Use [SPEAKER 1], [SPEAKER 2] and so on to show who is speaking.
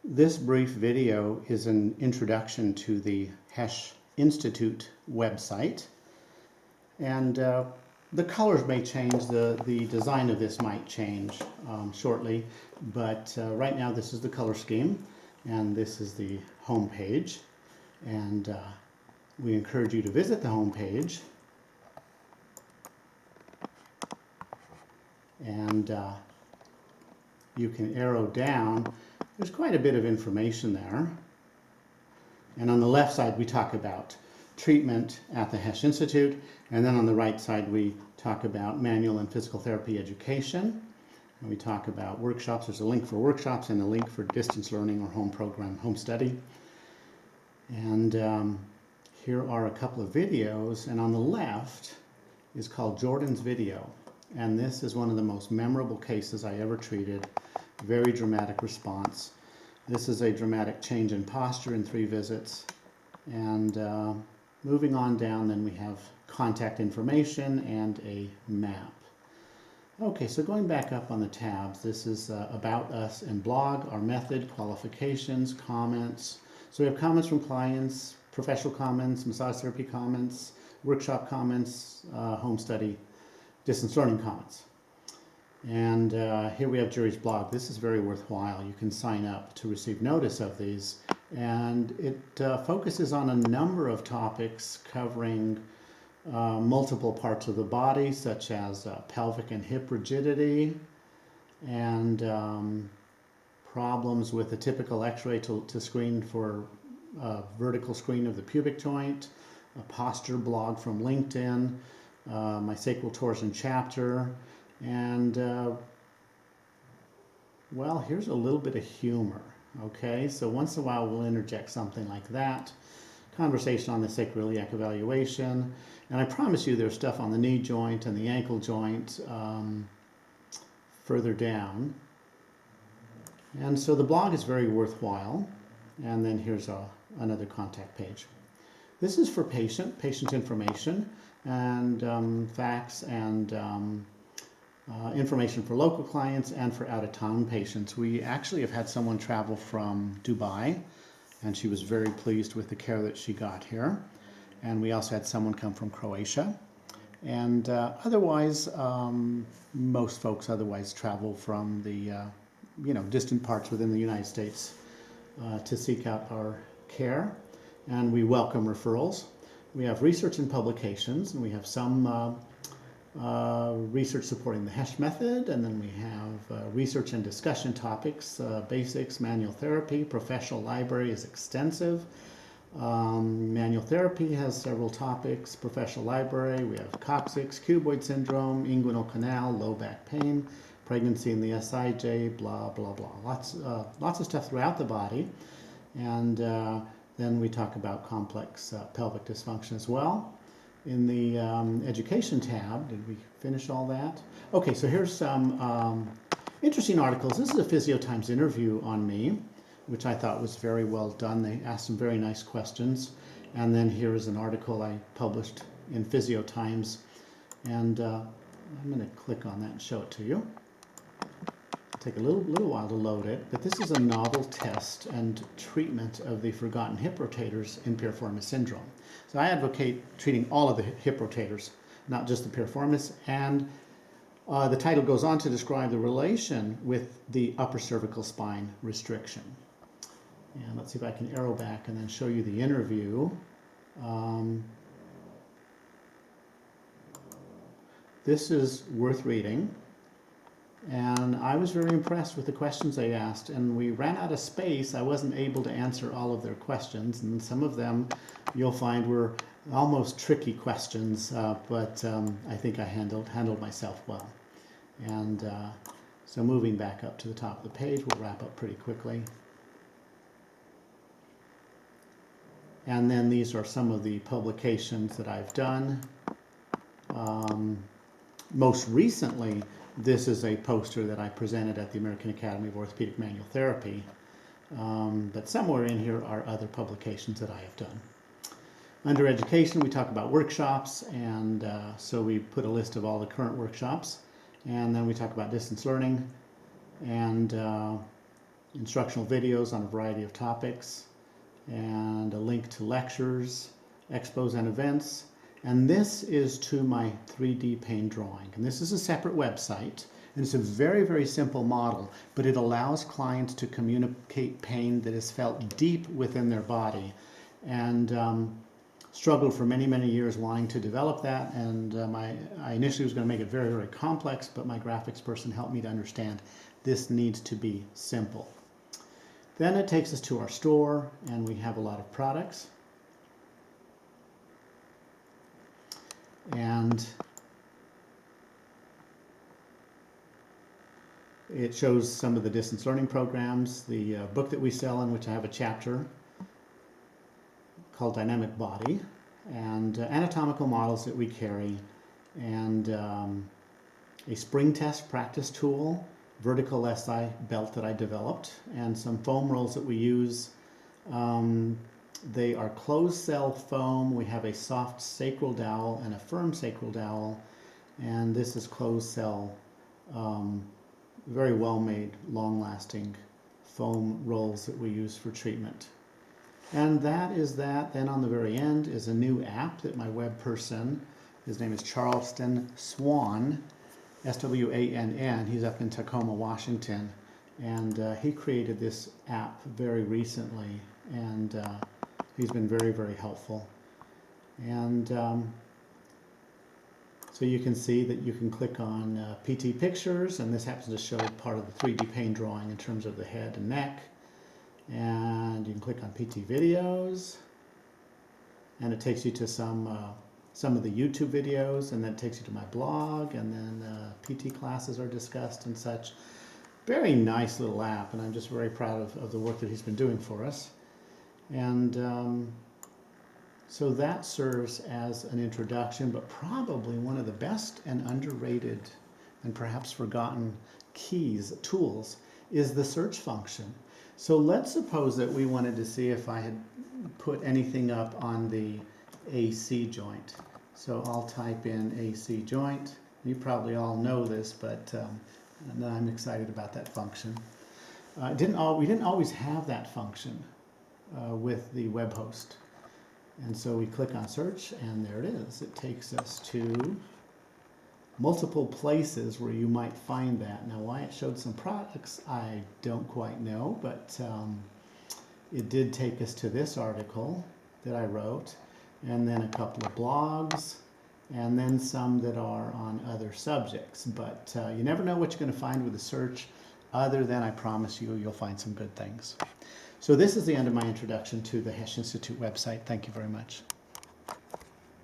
[SPEAKER 1] This brief video is an introduction to the Hesch Institute website, and the colors may change, the design of this might change shortly, but right now this is the color scheme, and this is the home page, and we encourage you to visit the home page, and you can arrow down. There's quite a bit of information there. And on the left side, we talk about treatment at the Hesch Institute. And then on the right side, we talk about manual and physical therapy education. And we talk about workshops. There's a link for workshops and a link for distance learning or home program, home study. And here are a couple of videos. And on the left is called Jordan's video. And this is one of the most memorable cases I ever treated. Very dramatic response. This is a dramatic change in posture in 3 visits. And moving on down, then we have contact information and a map. Okay, so going back up on the tabs, this is About Us and Blog, our method, qualifications, comments. So we have comments from clients, professional comments, massage therapy comments, workshop comments, home study, distance learning comments. And here we have Jerry's blog. This is very worthwhile. You can sign up to receive notice of these. And it focuses on a number of topics covering multiple parts of the body, such as pelvic and hip rigidity, and problems with a typical x-ray to screen for vertical screen of the pubic joint, a posture blog from LinkedIn, my sacral torsion chapter, and well, here's a little bit of humor. Okay, so once in a while we'll interject something like that. Conversation on the sacroiliac evaluation, and I promise you there's stuff on the knee joint and the ankle joint further down. And so the blog is very worthwhile. And then here's another contact page. This is for patient information and facts and information for local clients and for out-of-town patients. We actually have had someone travel from Dubai, and she was very pleased with the care that she got here. And we also had someone come from Croatia. And otherwise, most folks otherwise travel from the distant parts within the United States to seek out our care. And we welcome referrals. We have research and publications, and we have some research supporting the Hesch method, and then we have research and discussion topics, basics, manual therapy, professional library is extensive. Manual therapy has several topics, professional library, we have coccyx, cuboid syndrome, inguinal canal, low back pain, pregnancy in the SIJ, blah, blah, blah. Lots of stuff throughout the body. And then we talk about complex pelvic dysfunction as well. In the education tab, did we finish all that? Okay, so here's some interesting articles. This is a Physio Times interview on me, which I thought was very well done. They asked some very nice questions. And then here is an article I published in Physio Times. And I'm going to click on that and show it to you. It'll take a little while to load it, but this is a novel test and treatment of the forgotten hip rotators in piriformis syndrome. So I advocate treating all of the hip rotators, not just the piriformis, and the title goes on to describe the relation with the upper cervical spine restriction. And let's see if I can arrow back and then show you the interview. This is worth reading. And I was very impressed with the questions they asked, and we ran out of space. I wasn't able to answer all of their questions, and some of them you'll find were almost tricky questions, but I think I handled myself well. And so moving back up to the top of the page, we'll wrap up pretty quickly. And then these are some of the publications that I've done. Most recently, this is a poster that I presented at the American Academy of Orthopedic Manual Therapy. But somewhere in here are other publications that I have done. Under education, we talk about workshops, and so we put a list of all the current workshops. And then we talk about distance learning, and instructional videos on a variety of topics, and a link to lectures, expos, and events. And this is to my 3D pain drawing. And this is a separate website. And it's a very, very simple model, but it allows clients to communicate pain that is felt deep within their body. And struggled for many, many years wanting to develop that. And I initially was going to make it very, very complex, but my graphics person helped me to understand this needs to be simple. Then it takes us to our store, and we have a lot of products. And it shows some of the distance learning programs, the book that we sell in which I have a chapter called Dynamic Body, and anatomical models that we carry, and a spring test practice tool, vertical SI belt that I developed, and some foam rolls that we use. They are closed cell foam. We have a soft sacral dowel and a firm sacral dowel, and this is closed cell, very well made, long lasting foam rolls that we use for treatment. And that is that. Then on the very end is a new app that my web person, his name is Charleston Swann, S-W-A-N-N. He's up in Tacoma, Washington. And he created this app very recently. And he's been very, very helpful. And so you can see that you can click on PT pictures. And this happens to show part of the 3D pain drawing in terms of the head and neck. And you can click on PT videos, and it takes you to some of the YouTube videos, and then it takes you to my blog, and then PT classes are discussed and such. Very nice little app, and I'm just very proud of the work that he's been doing for us. And so that serves as an introduction, but probably one of the best and underrated and perhaps forgotten tools is the search function. So let's suppose that we wanted to see if I had put anything up on the AC joint. So I'll type in AC joint. You probably all know this, but I'm excited about that function. We didn't always have that function with the web host. And so we click on search, and there it is. It takes us to multiple places where you might find that. Now, why it showed some products, I don't quite know, but it did take us to this article that I wrote, and then a couple of blogs, and then some that are on other subjects. But you never know what you're going to find with a search, other than I promise you'll find some good things. So this is the end of my introduction to the Hesch Institute website. Thank you very much.